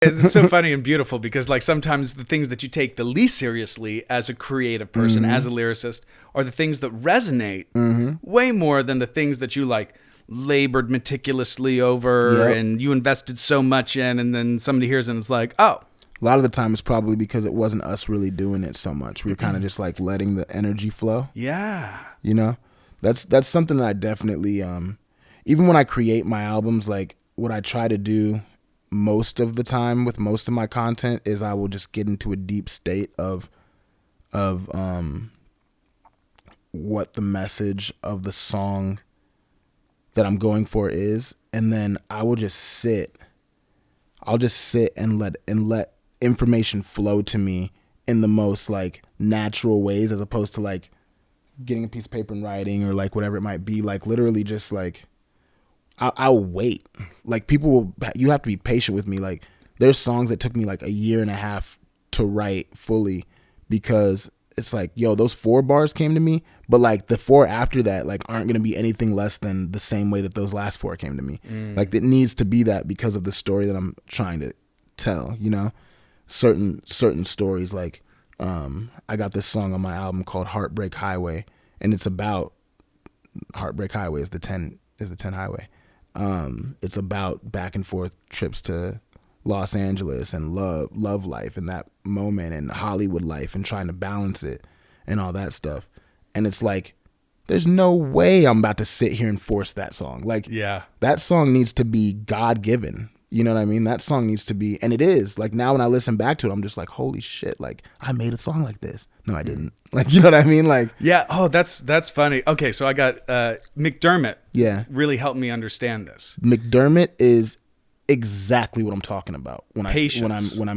It's so funny and beautiful because like sometimes the things that you take the least seriously as a creative person, as a lyricist, are the things that resonate way more than the things that you like labored meticulously over and you invested so much in, and then somebody hears it and it's like, oh. A lot of the time it's probably because it wasn't us really doing it so much. We were kind of just like letting the energy flow. Yeah. You know? That's something that I definitely even when I create my albums, like what I try to do most of the time with most of my content is I will just get into a deep state of what the message of the song that I'm going for is, and then I will just sit. I'll just sit and let information flow to me in the most like natural ways, as opposed to like getting a piece of paper and writing or like whatever it might be. Like literally just like I'll wait. Like you have to be patient with me. Like there's songs that took me like a year and a half to write fully, because it's like, yo, those 4 bars came to me, but like the 4 after that like aren't going to be anything less than the same way that those last 4 came to me. Like it needs to be that because of the story that I'm trying to tell, you know? Certain stories, like I got this song on my album called Heartbreak Highway, and it's about Heartbreak Highway is the 10 highway. It's about back and forth trips to Los Angeles and love life and that moment and Hollywood life and trying to balance it and all that stuff. And it's like, there's no way I'm about to sit here and force that song. Like, that song needs to be God-given. You know what I mean? That song needs to be, and it is. Like now when I listen back to it, I'm just like, holy shit, like I made a song like this. No, I didn't. Like, you know what I mean? Like, yeah. Oh, that's funny. Okay, so I got McDermott. Yeah. Really helped me understand this. McDermott is exactly what I'm talking about Patience. when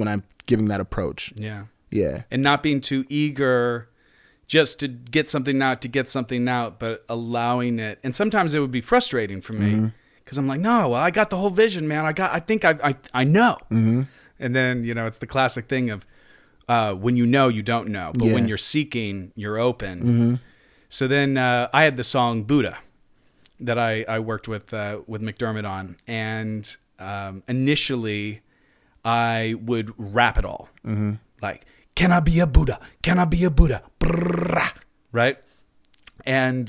I'm giving that approach. Yeah. Yeah. And not being too eager just to get something out, but allowing it. And sometimes it would be frustrating for me. Because I'm like, no, well, I got the whole vision, man. I think I know. And then, you know, it's the classic thing of when you know, you don't know. But when you're seeking, you're open. So then I had the song Buddha that I worked with McDermott on. And initially, I would rap it all. Like, can I be a Buddha? Can I be a Buddha? Brrrah. Right? And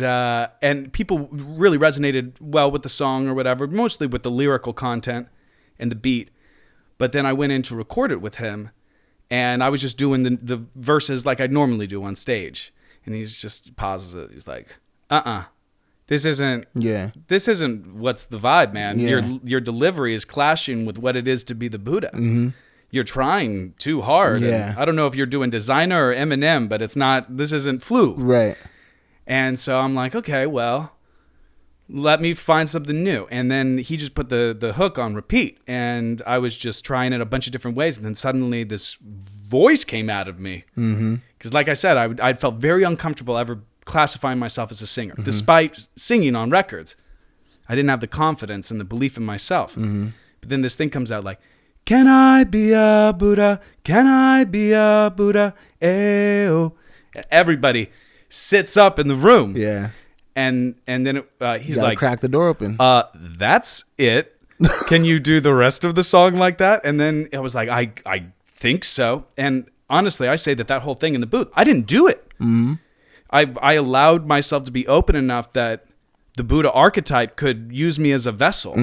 people really resonated well with the song or whatever, mostly with the lyrical content and the beat. But then I went in to record it with him, and I was just doing the verses like I'd normally do on stage. And he's just pauses it. He's like, this isn't what's the vibe, man. Your delivery is clashing with what it is to be the Buddha. You're trying too hard. Yeah. I don't know if you're doing Designer or Eminem, but this isn't Flu. Right. And so I'm like, okay, well, let me find something new. And then he just put the hook on repeat. And I was just trying it a bunch of different ways. And then suddenly this voice came out of me. Because like I said, I felt very uncomfortable ever classifying myself as a singer. Despite singing on records, I didn't have the confidence and the belief in myself. But then this thing comes out like, can I be a Buddha? Can I be a Buddha? Ayo. Everybody sits up in the room. Yeah. And then he's like, crack the door open. That's it. Can you do the rest of the song like that? And then I was like, I think so. And honestly, I say that whole thing in the booth, I didn't do it. I allowed myself to be open enough that the Buddha archetype could use me as a vessel.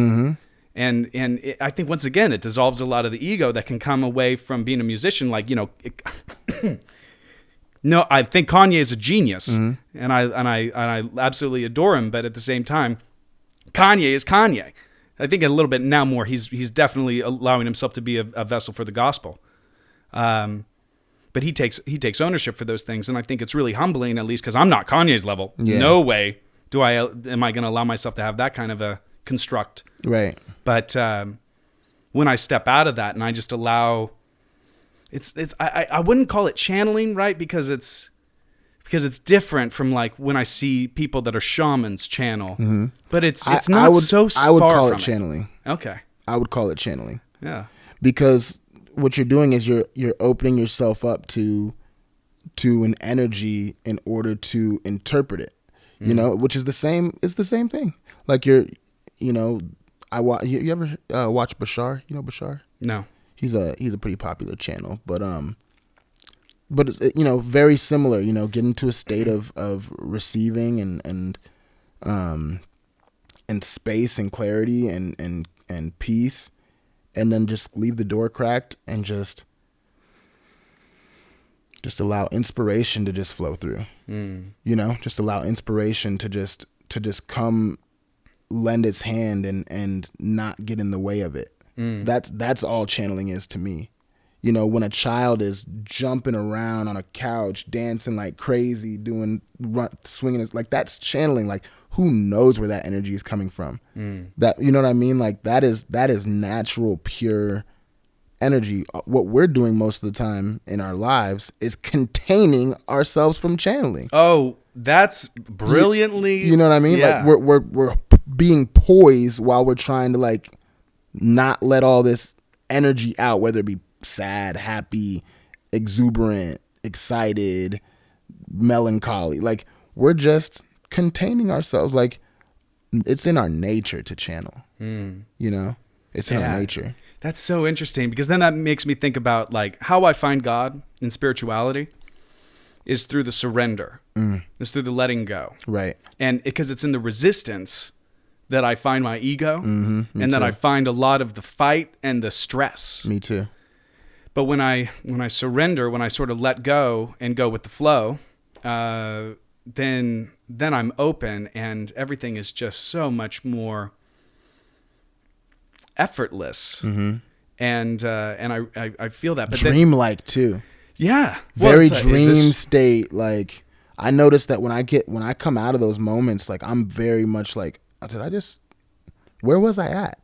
And I think once again, it dissolves a lot of the ego that can come away from being a musician. Like, you know, no, I think Kanye is a genius, and I absolutely adore him. But at the same time, Kanye is Kanye. I think a little bit now more. He's definitely allowing himself to be a vessel for the gospel. But he takes ownership for those things, and I think it's really humbling, at least because I'm not Kanye's level. Yeah. No way am I going to allow myself to have that kind of a construct. Right. But when I step out of that and I just allow. I wouldn't call it channeling, right? Because it's different from like when I see people that are shamans channel, but it's not so far. I would call from it channeling. Okay. I would call it channeling. Yeah. Because what you're doing is you're opening yourself up to an energy in order to interpret it. You know, which is the same. It's the same thing. Like you ever watch Bashar? You know Bashar? No. He's a pretty popular channel, but it's, very similar. Get into a state of receiving and space and clarity and peace, and then just leave the door cracked and just allow inspiration to just flow through. Just allow inspiration to just come lend its hand and not get in the way of it. That's all channeling is to me. When a child is jumping around on a couch, dancing like crazy, swinging, like that's channeling. Like, who knows where that energy is coming from? That, you know what I mean? Like that is natural, pure energy. What we're doing most of the time in our lives is containing ourselves from channeling. Oh, that's brilliantly. You know what I mean? Yeah. Like we're being poised while we're trying to like not let all this energy out, whether it be sad, happy, exuberant, excited, melancholy. Like, we're just containing ourselves. Like, it's in our nature to channel. It's in our nature. That's so interesting, because then that makes me think about like how I find God in spirituality is through the surrender. It's through the letting go. Right. And because it's in the resistance that I find my ego, and that too. I find a lot of the fight and the stress. Me too. But when I surrender, when I sort of let go and go with the flow, then I'm open, and everything is just so much more effortless. And I feel that. But dreamlike too. Yeah. Very dream state. Like, I notice that when I come out of those moments, like, I'm very much like, where was I at?